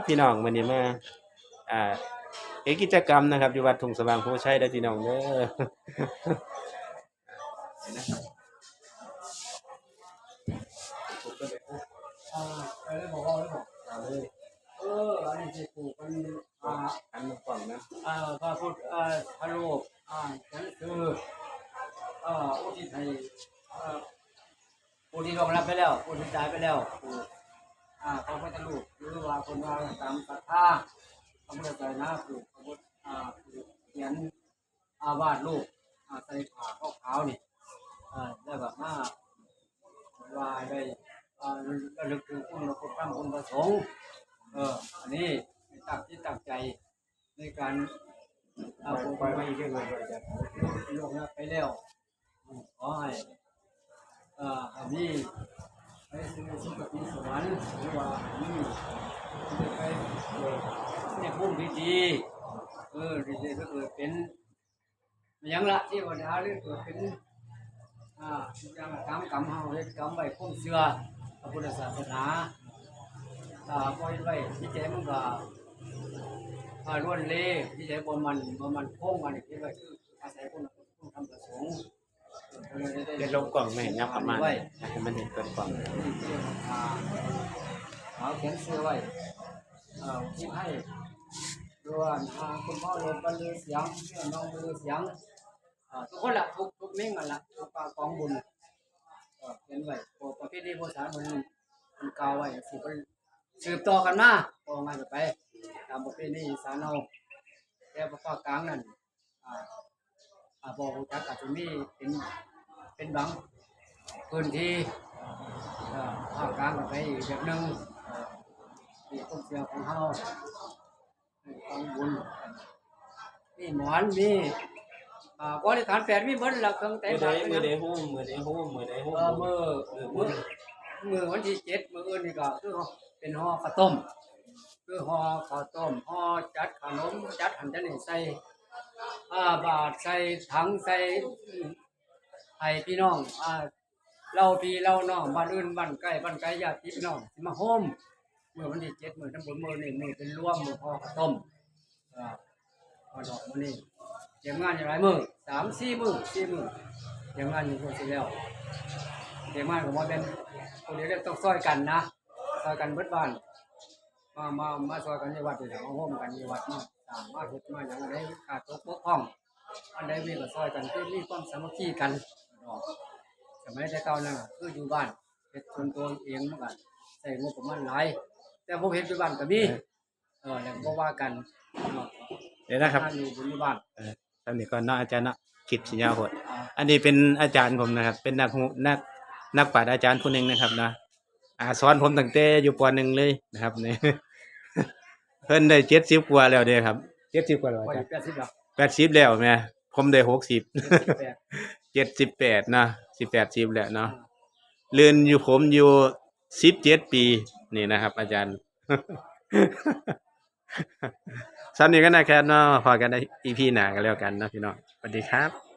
พี่น้องวันนี้มาอ่าเอกกิจกรรมนะครับอยู่วัดทุ่งสว่างโพชัยได้อพี่น้องเด้ออ่าไปเลยบอกว่าเลยบอกเอาเลยอันนี้ที่ปลูกมันอันกล่องนะพระพุทธพระโลกฉันคืออุทิศให้ผู้ที่ลงรับไปแล้วผู้ที่ตายไปแล้วผู้พระพุทธรูปหรือว่าคนว่าตามศรัทธาพระพุทธเจ้านะปลูกพระพุทธเขียนวาดรูปใส่ผ้าขาวๆนี่ได้แบบว่าได้ระลึกถึงคุณพระพุทธคุณพระสงฆ์อันนี้ตั้งที่ตั้งใจในการปล่อยมาอีกเรื่องเลยจ้ะลงไปแล้วขอให้อันนี้ไปสู่สุคติสวรรค์หรือว่าอันนี้ไปในภูมิที่ดีดีๆก็เกิดเป็นอย่างละที่วันนี้เรื่องเกิดเป็นอย่างกรรมเฮาเฮ็ดกรรมไว้คงเชื่อพระพุทธศาสนาปล่อยไว้ที่ใจมันก็ล้วนเล่ที่ใจบ่มันคงอันนี้ที่ไว้คืออาศัยคุณทำประสงค์เดี๋ยวลงกล่องไม่เห็นยับประมาณให้มันเห็นเกินกล่องเอาเขียนเสื้อไว้ที่ให้ด่วนคุณพ่อลงบรรลือเสียงน้องบรรลือเสียงทุกคนละทุกเม่งกันละทุกกองบุญเขียนไว้ประเภทนี้ภาษามันกล่าวไว้สิเป็นสืบต่อกันมาต่อมาจะไปตามประเพณีสานเอาแต่ภาคกลางนั่นบอกจักอาจจะมีเป็นบางพื้นที่ภาคกลางก็ไปอีกแบบนึงที่ต้นเสียของเฮากองบุญมีหมอนมีบริการ8มีเบิ้ลละเครื่องแต่งมือเดฮู้มือเดฮู้มือวันที่7มื้ออื่นนี่ก็คือเป็นห่อข้าวต้มคือห่อข้าวต้มห่อจัดขนมจัดหันจัดนี่ใส่บาทใส่ถังใส่ให้พี่น้องเราพี่เราน้องบ้านอื่นบ้านใกล้ญาติพี่น้องสิมาโฮมมื้อวันที่7มื้อทั้งบนมื้อนี่มื้อเป็นรวมมื้อห่อข้าวต้มพอดอกมื้อนี้เตรียมงานอยู่หลายมื้อ3-4 มื้อ4 มื้อเตรียมงานอยู่พอสิแล้วเตรียมงานก็บ่เป็นคนเดียวต้องซอยกันนะซอยกันเบิดบ้านมาซอยกันในวัดนี่แหละมาร่วมกันในวัดมาสร้างมาเฮ็ดมาหยังอันใดขาดตกบกพร่องอันใดมีก็ซอยกันคือมีความสามัคคีกันสมัยแต่เก่านั่นคืออยู่บ้านเฮ็ดส่วนตัวเองมันก็ใช้งบประมาณหลายแต่ผมเฮ็ดอยู่บ้านก็มีแล้วบ่ว่ากันเดี๋ยวนะครับอยู่บนบ้านตอนนี้ก็เนาะอาจารย์เนาะคิดสิยาวโหดอันนี้เป็นอาจารย์ผมนะครับเป็นนักปราชญ์อาจารย์ผู้หนึ่งนะครับนะสอนผมตั้งแต่อยู่ป .1 เลยนะครับนี่เพิ่นได้70กว่าแล้วเด้ครับ70กว่าแล้วอาจารย์80แล้วแม่ผมได้60 78นะ80แล้วเนาะเรียนอยู่ผมอยู่17ปีนี่นะครับอาจารย์ซ้ำนี้ก็นะครับเนาะพอกันใน EP หน้ากันแล้วกันเนาะพี่น้องสวัสดีครับ